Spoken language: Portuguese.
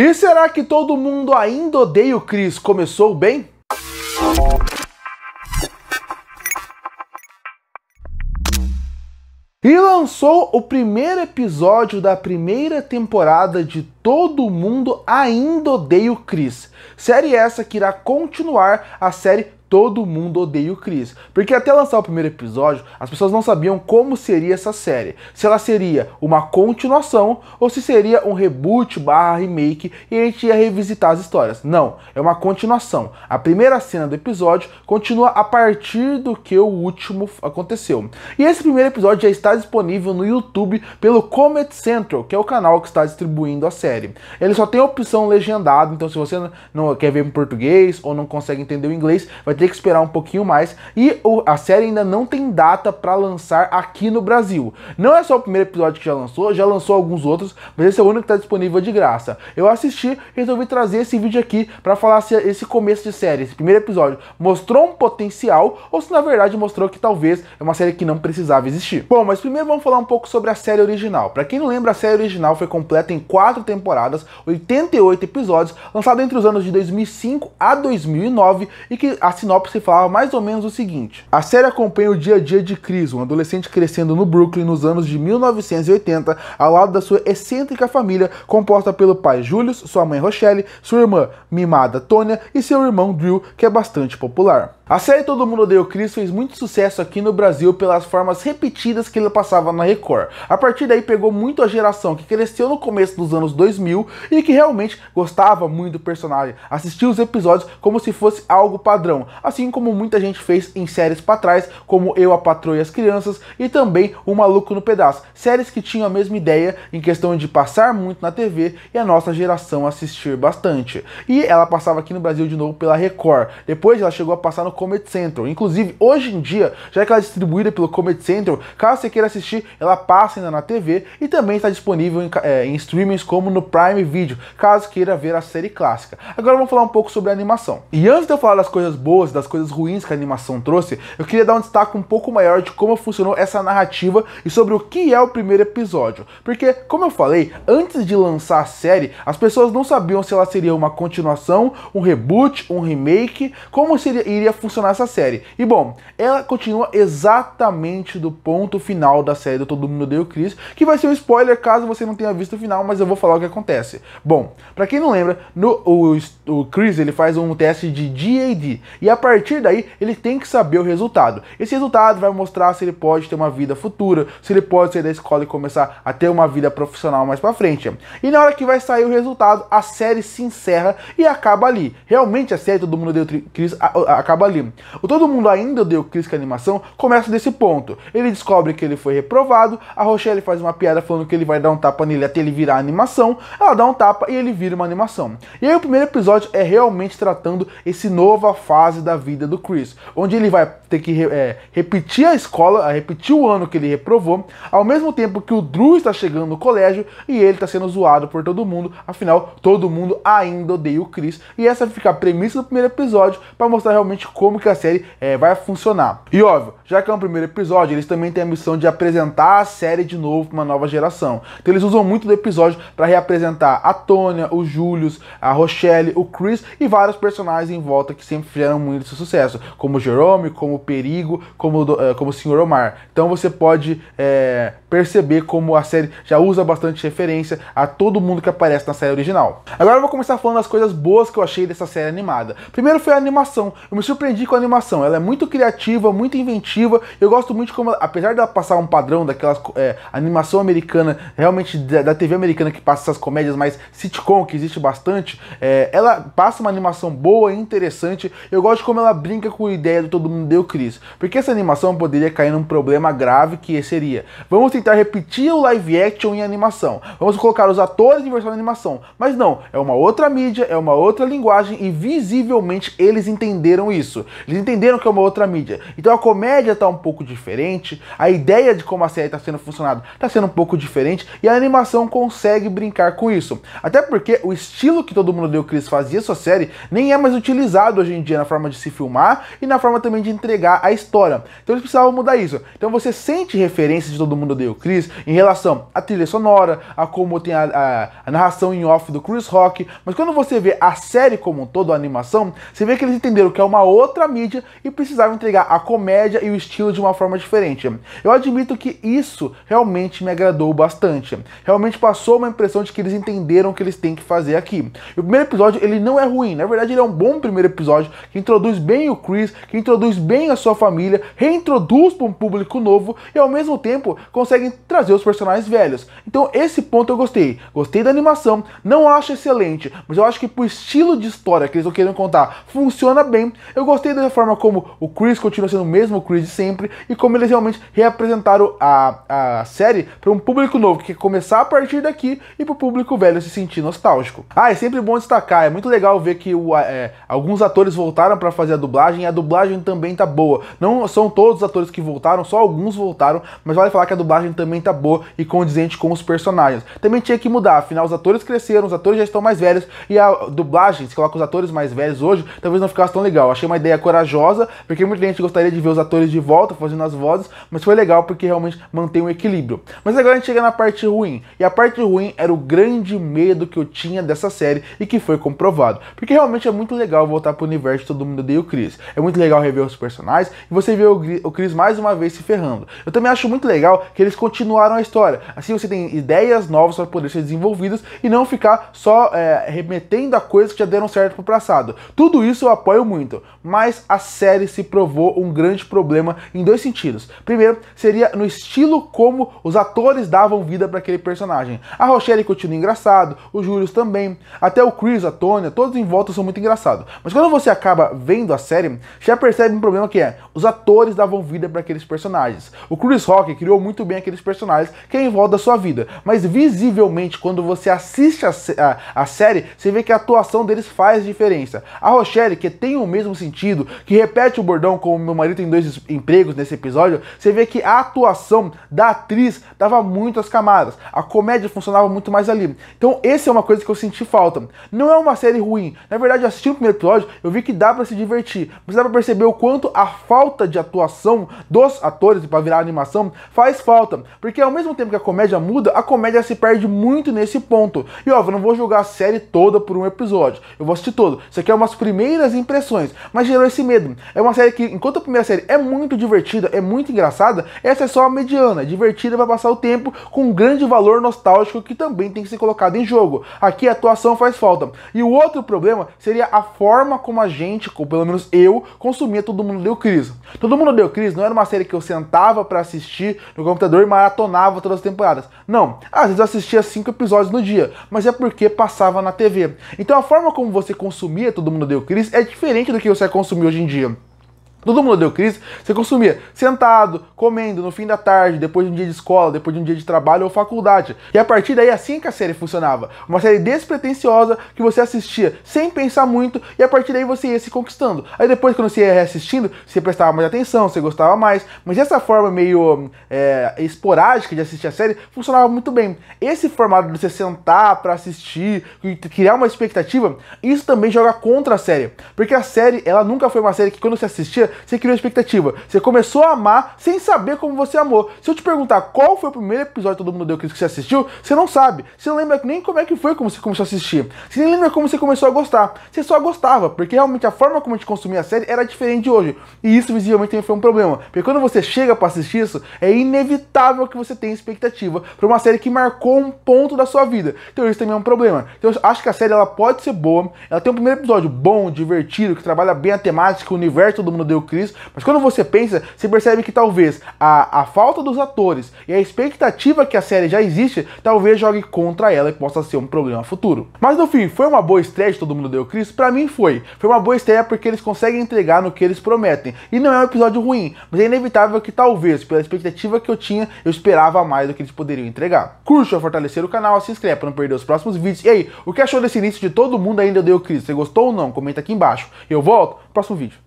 E será que todo mundo ainda odeia o Chris começou bem? E lançou o primeiro episódio da primeira temporada de Todo Mundo Ainda Odeia o Chris. Série essa que irá continuar a série Todo Mundo Odeia o Chris. Porque até lançar o primeiro episódio, as pessoas não sabiam como seria essa série. Se ela seria uma continuação ou se seria um reboot barra remake e a gente ia revisitar as histórias. Não, é uma continuação. A primeira cena do episódio continua a partir do que o último aconteceu. E esse primeiro episódio já está disponível no YouTube pelo Comedy Central, que é o canal que está distribuindo a série. Ele só tem a opção legendada, então se você não quer ver em português ou não consegue entender o inglês, vai ter que esperar um pouquinho mais. E a série ainda não tem data para lançar aqui no Brasil. Não é só o primeiro episódio que já lançou alguns outros, mas esse é o único que está disponível de graça. Eu assisti e resolvi trazer esse vídeo aqui para falar se esse começo de série, esse primeiro episódio, mostrou um potencial ou se na verdade mostrou que talvez é uma série que não precisava existir. Bom, mas primeiro vamos falar um pouco sobre a série original. Para quem não lembra, a série original foi completa em 4 temporadas, 88 episódios, lançado entre os anos de 2005 a 2009 e que a sinopse falava mais ou menos o seguinte: a série acompanha o dia a dia de Chris, um adolescente crescendo no Brooklyn nos anos de 1980, ao lado da sua excêntrica família, composta pelo pai Julius, sua mãe Rochelle, sua irmã mimada Tonya e seu irmão Drew, que é bastante popular. A série Todo Mundo Odeia o Chris fez muito sucesso aqui no Brasil pelas formas repetidas que ele passava na Record. A partir daí pegou muito a geração que cresceu no começo dos anos 2000 e que realmente gostava muito do personagem, assistia os episódios como se fosse algo padrão, assim como muita gente fez em séries pra trás, como Eu, a Patroa e as Crianças e também O Maluco no Pedaço, séries que tinham a mesma ideia em questão de passar muito na TV e a nossa geração assistir bastante. E ela passava aqui no Brasil de novo pela Record, depois ela chegou a passar no Comedy Central. Inclusive, hoje em dia, já que ela é distribuída pelo Comedy Central, caso você queira assistir, ela passa ainda na TV e também está disponível em streamings como no Prime Video, caso queira ver a série clássica. Agora vamos falar um pouco sobre a animação. E antes de eu falar das coisas boas, das coisas ruins que a animação trouxe, eu queria dar um destaque um pouco maior de como funcionou essa narrativa e sobre o que é o primeiro episódio. Porque, como eu falei, antes de lançar a série, as pessoas não sabiam se ela seria uma continuação, um reboot, um remake, como iria funcionar essa série. E bom, ela continua exatamente do ponto final da série do Todo Mundo Odeia o Chris, que vai ser um spoiler caso você não tenha visto o final, mas eu vou falar o que acontece. Bom, pra quem não lembra, o Chris ele faz um teste de GAD e a partir daí ele tem que saber o resultado. Esse resultado vai mostrar se ele pode ter uma vida futura, se ele pode sair da escola e começar a ter uma vida profissional mais pra frente. E na hora que vai sair o resultado, a série se encerra e acaba ali. Realmente a série Todo Mundo Odeia o Chris acaba ali. O Todo Mundo Ainda Odeia o Chris, que a animação começa desse ponto. Ele descobre que ele foi reprovado, a Rochelle faz uma piada falando que ele vai dar um tapa nele até ele virar animação, ela dá um tapa e ele vira uma animação. E aí o primeiro episódio é realmente tratando esse nova fase da vida do Chris, onde ele vai ter que repetir a escola, repetir o ano que ele reprovou, ao mesmo tempo que o Drew está chegando no colégio e ele está sendo zoado por todo mundo, afinal, todo mundo ainda odeia o Chris. E essa fica a premissa do primeiro episódio para mostrar realmente como que a série vai funcionar. E óbvio, já que é um primeiro episódio, eles também têm a missão de apresentar a série de novo para uma nova geração. Então eles usam muito do episódio para reapresentar a Tonya, o Julius, a Rochelle, o Chris e vários personagens em volta que sempre fizeram muito sucesso, como o Jerome, como o Perigo, como o Sr. Omar. Então você pode perceber como a série já usa bastante referência a todo mundo que aparece na série original. Agora eu vou começar falando das coisas boas que eu achei dessa série animada. Primeiro foi a animação. Eu me surpreendi com a animação. Ela é muito criativa, muito inventiva. Eu gosto muito de como, apesar dela passar um padrão daquelas animação americana, realmente da TV americana que passa essas comédias mais sitcom, que existe bastante, ela passa uma animação boa e interessante. Eu gosto de como ela brinca com a ideia do Todo Mundo Odeia o Chris, porque essa animação poderia cair num problema grave que seria: vamos tentar repetir o live action em animação, vamos colocar os atores em versão de animação, mas não, é uma outra mídia, é uma outra linguagem e visivelmente eles entenderam isso, eles entenderam que é uma outra mídia, então a comédia tá um pouco diferente, a ideia de como a série tá sendo funcionada tá sendo um pouco diferente e a animação consegue brincar com isso, até porque o estilo que Todo Mundo Odeia o Chris fazia sua série nem é mais utilizado hoje em dia na forma forma de se filmar e na forma também de entregar a história. Então eles precisavam mudar isso. Então você sente referências de Todo Mundo Odeia o Chris em relação à trilha sonora, a como tem a narração em off do Chris Rock, mas quando você vê a série como um todo, a animação, você vê que eles entenderam que é uma outra mídia e precisavam entregar a comédia e o estilo de uma forma diferente. Eu admito que isso realmente me agradou bastante. Realmente passou uma impressão de que eles entenderam o que eles têm que fazer aqui. E o primeiro episódio, ele não é ruim, na verdade ele é um bom primeiro episódio, que introduz bem o Chris, que introduz bem a sua família, reintroduz para um público novo e ao mesmo tempo conseguem trazer os personagens velhos. Então esse ponto eu gostei. Gostei da animação, não acho excelente, mas eu acho que pro estilo de história que eles estão querendo contar, funciona bem. Eu gostei da forma como o Chris continua sendo o mesmo Chris de sempre e como eles realmente reapresentaram a série para um público novo, que quer começar a partir daqui e pro público velho se sentir nostálgico. É sempre bom destacar, é muito legal ver que alguns atores voltaram para fazer a dublagem e a dublagem também tá boa. Não são todos os atores que voltaram, só alguns voltaram, mas vale falar que a dublagem também tá boa e condizente com os personagens. Também tinha que mudar, afinal os atores cresceram, os atores já estão mais velhos e a dublagem, se coloca os atores mais velhos hoje, talvez não ficasse tão legal. Achei uma ideia corajosa, porque muita gente gostaria de ver os atores de volta fazendo as vozes, mas foi legal porque realmente mantém um equilíbrio. Mas agora a gente chega na parte ruim, e a parte ruim era o grande medo que eu tinha dessa série e que foi comprovado, porque realmente é muito legal voltar pro universo de Todo Mundo Odeia o Chris. É muito legal rever os personagens e você vê o Chris mais uma vez se ferrando. Eu também acho muito legal que eles continuaram a história, assim você tem ideias novas para poder ser desenvolvidas e não ficar só remetendo a coisas que já deram certo pro passado. Tudo isso eu apoio muito, mas a série se provou um grande problema em dois sentidos. Primeiro, seria no estilo como os atores davam vida para aquele personagem. A Rochelle continua engraçado, o Julius também, até o Chris, a Tônia, todos em volta são muito engraçados. Mas quando você acaba vendo a série, já percebe um problema que é, os atores davam vida para aqueles personagens. O Chris Rock criou muito bem aqueles personagens que é em volta da sua vida, mas visivelmente quando você assiste a série, você vê que a atuação deles faz diferença. A Rochelle, que tem o mesmo sentido, que repete o bordão como meu marido tem 2 empregos nesse episódio, você vê que a atuação da atriz dava muitas camadas, a comédia funcionava muito mais ali. Então essa é uma coisa que eu senti falta. Não é uma série ruim, na verdade assistindo o primeiro episódio eu vi que dá pra se divertir, mas dá pra perceber o quanto a falta de atuação dos atores para virar animação faz falta, porque ao mesmo tempo que a comédia muda, a comédia se perde muito nesse ponto. E ó, eu não vou julgar a série toda por um episódio, eu vou assistir todo. Isso aqui é umas primeiras impressões, mas gerou esse medo. É uma série que, enquanto a primeira série é muito divertida, é muito engraçada, essa é só a mediana, divertida para passar o tempo com um grande valor nostálgico que também tem que ser colocado em jogo. Aqui a atuação faz falta. E o outro problema seria a forma como a gente, ou pelo menos eu, consumia Todo Mundo Odeia o Chris. Todo Mundo Odeia o Chris não era uma série que eu sentava para assistir no computador e maratonava todas as temporadas. Não, às vezes eu assistia 5 episódios no dia, mas é porque passava na TV. Então a forma como você consumia Todo Mundo Odeia o Chris é diferente do que você consumir hoje em dia. Todo Mundo Odeia o Chris, você consumia sentado, comendo, no fim da tarde, depois de um dia de escola, depois de um dia de trabalho ou faculdade. E a partir daí, assim que a série funcionava. Uma série despretensiosa, que você assistia sem pensar muito, e a partir daí você ia se conquistando. Aí depois, quando você ia reassistindo, você prestava mais atenção, você gostava mais. Mas essa forma meio esporádica de assistir a série, funcionava muito bem. Esse formato de você sentar pra assistir, criar uma expectativa, isso também joga contra a série. Porque a série, ela nunca foi uma série que quando você assistia, você criou expectativa. Você começou a amar sem saber como você amou. Se eu te perguntar qual foi o primeiro episódio de Todo Mundo Odeia o Chris que você assistiu, você não sabe. Você não lembra nem como é que foi como você começou a assistir. Você nem lembra como você começou a gostar. Você só gostava, porque realmente a forma como a gente consumia a série era diferente de hoje. E isso visivelmente também foi um problema. Porque quando você chega pra assistir isso, é inevitável que você tenha expectativa pra uma série que marcou um ponto da sua vida. Então isso também é um problema. Então eu acho que a série ela pode ser boa. Ela tem um primeiro episódio bom, divertido, que trabalha bem a temática, o universo Todo Mundo Odeia o Chris, mas quando você pensa, você percebe que talvez a falta dos atores e a expectativa que a série já existe, talvez jogue contra ela e possa ser um problema futuro. Mas no fim, foi uma boa estreia de Todo Mundo Odeia o Chris? Pra mim foi. Foi uma boa estreia porque eles conseguem entregar no que eles prometem. E não é um episódio ruim, mas é inevitável que talvez, pela expectativa que eu tinha, eu esperava mais do que eles poderiam entregar. Curte a fortalecer o canal, se inscreve para não perder os próximos vídeos. E aí, o que achou desse início de Todo Mundo Ainda Odeia o Chris? Você gostou ou não? Comenta aqui embaixo. E eu volto no próximo vídeo.